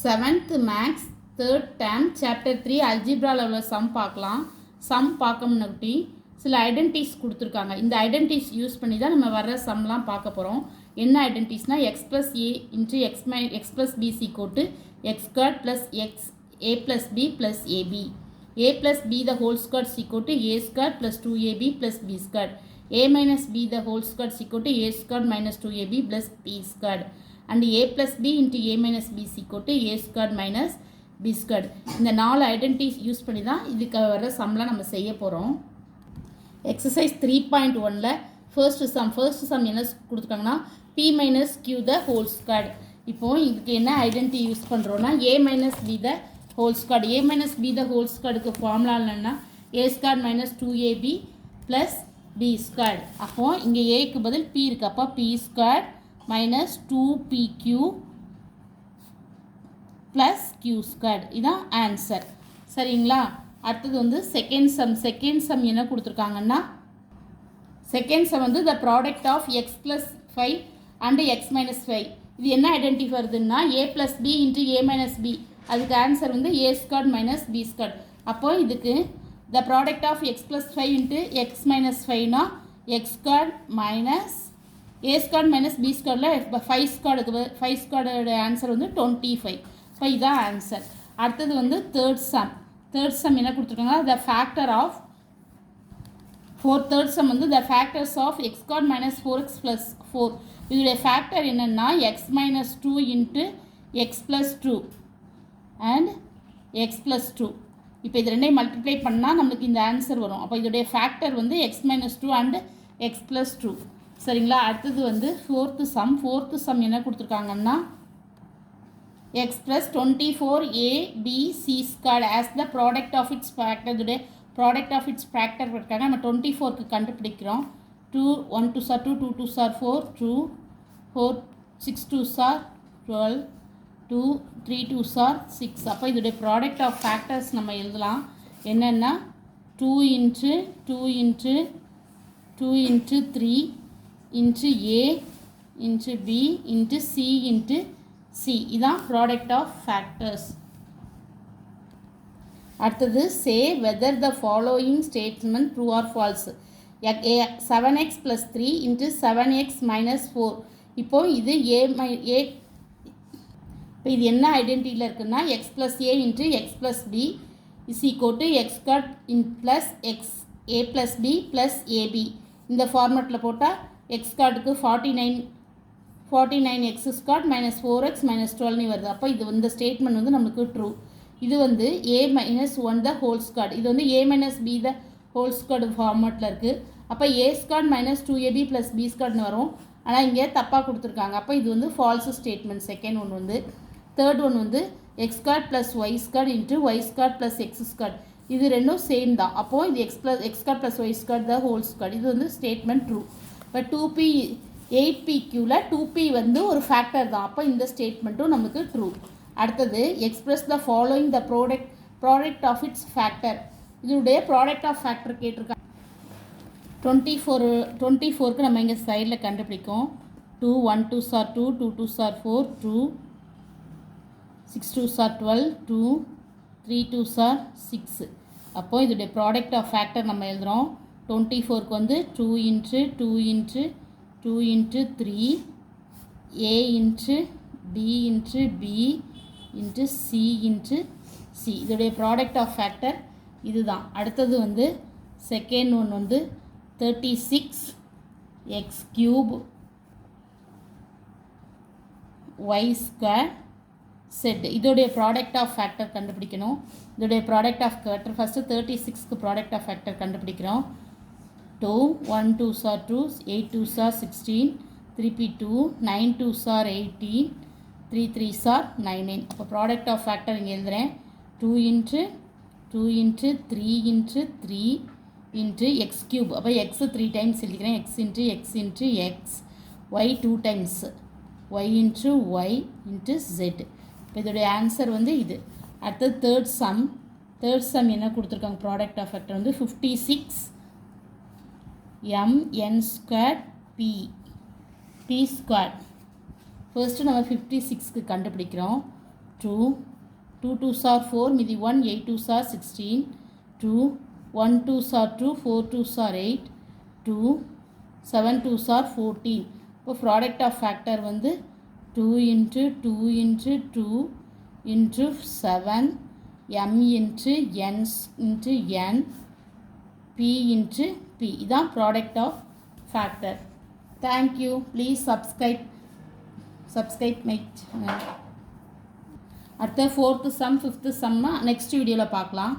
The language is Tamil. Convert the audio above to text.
7th maths 3rd term chapter 3 அல்ஜிப்ராவில் உள்ள சம் பார்க்கலாம். சம் பார்க்கணும்னு சில ஐடென்டிட்டிஸ் கொடுத்துருக்காங்க. இந்த ஐடென்டிட்டிஸ் யூஸ் பண்ணி தான் நம்ம வர்ற சம்லாம் பார்க்க போகிறோம். என்ன ஐடென்டிட்டிஸ்னால் x plus a into x plus b சீக்கோட்டு x square plus x a plus b plus ab a plus b the whole square is equal to a square plus 2ab plus b square a minus b the whole square is equal to a square minus 2ab plus b square and a plus b into a minus b is equal to a square minus b square. இந்த 4 ஐடென்டிட்டிஸ் யூஸ் பண்ணி தான் இதுக்கு வர சம்லாம் நம்ம செய்ய போகிறோம். எக்ஸசைஸ் 3.1ல் ஃபர்ஸ்ட் சம் என்ன கொடுத்துருக்காங்கன்னா p minus q the whole square. இப்போது இதுக்கு என்ன ஐடென்டிட்டி யூஸ் பண்ணுறோன்னா a minus b the whole square. A minus b the whole square க்கு ஃபார்முலா என்னன்னா a square minus 2ab plus b square. அப்போ இங்கே aக்கு பதில் p இருக்கு. அப்போ p square minus 2pq plus q square. இதான் ஆன்சர். சரிங்களா? அடுத்தது வந்து செகண்ட் சம் என்ன கொடுத்துருக்காங்கன்னா செகண்ட் சம் வந்து the product of x plus 5 and x minus 5. இது என்ன ஐடென்டிட்டி வருதுன்னா a plus b into a minus b. அதுக்கு ஆன்சர் வந்து a square minus b square. அப்போ இதுக்கு the product of x plus 5 into x minus 5னா x square minus a square minus b ஸ்கொயரில் 5 ஸ்கொயரோட ஆன்சர் வந்து 25. இப்போ இதுதான் ஆன்சர். அடுத்தது வந்து தேர்ட் சம் என்ன கொடுத்துருக்காங்க the factor of third sum வந்து the factors of x square minus 4x plus 4. இதோடைய ஃபேக்டர் என்னென்னா x minus 2 into x plus 2 and x plus 2. இப்போ இது ரெண்டையும் மல்டிப்ளை பண்ணால் நம்மளுக்கு இந்த ஆன்சர் வரும். அப்போ இதோடைய ஃபேக்டர் வந்து x minus 2 and x plus 2. சரிங்களா? அடுத்தது வந்து ஃபோர்த்து சம் என்ன கொடுத்துருக்காங்கன்னா x plus 24ab c squared as the product of its factor. இதோடைய ப்ராடக்ட் ஆஃப் இட்ஸ் ஃபேக்டர் இருக்காங்க. நம்ம 24க்கு கண்டுபிடிக்கிறோம். 2 1 2 சார் 2 2 2 சார் 4 2 4 6 2 சார் 12 2 3 2 சார் 6. அப்போ இதோடைய ப்ராடக்ட் ஆஃப் ஃபேக்டர்ஸ் நம்ம எழுதலாம். என்னென்னா 2 into 2 into 2 into 3 into a into b into c into c. இதான் ப்ராடக்ட் ஆஃப் ஃபேக்டர்ஸ். அடுத்தது say whether the following statement true or false. 7x plus 3 into 7x minus 4. இப்போது இது ஏ இப்போ இது என்ன ஐடென்டிட்டியில் இருக்குன்னா x plus a into x plus b is equal to x square in plus x a plus b plus ab. இந்த ஃபார்மேட்டில் போட்டால் எக்ஸ் ஸ்கொயருக்கு 49 X square minus 4x minus 12 வருது. அப்போ இது இந்த ஸ்டேட்மெண்ட் வந்து நமக்கு ட்ரூ. இது வந்து a minus 1 the whole square. இது வந்து a minus B the whole square ஃபார்மேட்டில் இருக்குது. அப்போ a square minus 2ab plus b ஸ்கொயர்னு வரும். ஆனால் இங்கே தப்பாக கொடுத்துருக்காங்க. அப்போ இது வந்து ஃபால்ஸ் ஸ்டேட்மெண்ட். செகண்ட் ஒன் வந்து தேர்ட் ஒன் வந்து X square plus Y square into Y square plus X square. இது ரெண்டும் சேம் தான். அப்போது இது X square plus Y square the whole square. இது வந்து ஸ்டேட்மெண்ட் ட்ரூ. இப்போ 2p 8pqவில் 2p வந்து ஒரு ஃபேக்டர் தான். அப்போ இந்த ஸ்டேட்மெண்ட்டும் நமக்கு ட்ரூ. அடுத்தது express the following the product of its factor. இதனுடைய ப்ராடக்ட் ஆஃப் ஃபேக்டர் கேட்டிருக்காங்க. 24க்கு நம்ம இங்கே சைடில் கண்டுபிடிக்கும். 2 1 2 சார் 2 2 2 சார் 4 2 6 2 சார் 12 2 3 2 சார் 6. அப்போது இதோடைய ப்ராடக்ட் ஆஃப் ஃபேக்டர் நம்ம எழுதுகிறோம். 24க்கு வந்து 2 into 2 into 2 into 3 a into b into b into c into c. இதோடைய ப்ராடக்ட் ஆஃப் ஃபேக்டர் இதுதான். அடுத்தது வந்து செகண்ட் ஒன் வந்து 36 x cube y square set. இதோடைய ப்ராடக்ட் ஆஃப் ஃபேக்டர் கண்டுபிடிக்கணும். இதோடைய ப்ராடக்ட் ஆஃப் ஃபேக்டர் ஃபஸ்ட்டு 36க்கு ப்ராடக்ட் ஆஃப் ஃபேக்டர் கண்டுபிடிக்கிறோம். 2 1 2 sir 2 8 2 sir 16 3p2 9 2 sir 18 3 3 sir 9. அப்போ ப்ராடக்ட் ஆஃப் ஃபேக்டர் இங்கே எழுதுகிறேன். 2 into 2 into 3 into 3 into X cube. அப்போ எக்ஸ் 3 டைம்ஸ் எழுதிக்கிறேன். X into X into X Y 2 times Y into Y into Z. இப்போ இதோடைய ஆன்சர் வந்து இது. அடுத்தது தேர்ட் சம் என்ன கொடுத்துருக்காங்க ப்ராடக்ட் ஆஃப் ஃபேக்டர் வந்து 56 mn square p square. First நம்ம 56க்கு கண்டுபிடிக்கிறோம். 2, 2 2s are 4, மீதி 1, 8 2s are 16, 2, 1 2s are 2, 4 2s are 8, 2, 7 2s are 14. இப்போ ப்ராடக்ட் ஆஃப் ஃபேக்டர் வந்து 2 into 2 into 2 into 7 m into n into n p into p. இதான் product of factor. Thank you. Please subscribe my channel. அடுத்த 4th sum 5th sum next வீடியோவில் பார்க்கலாம்.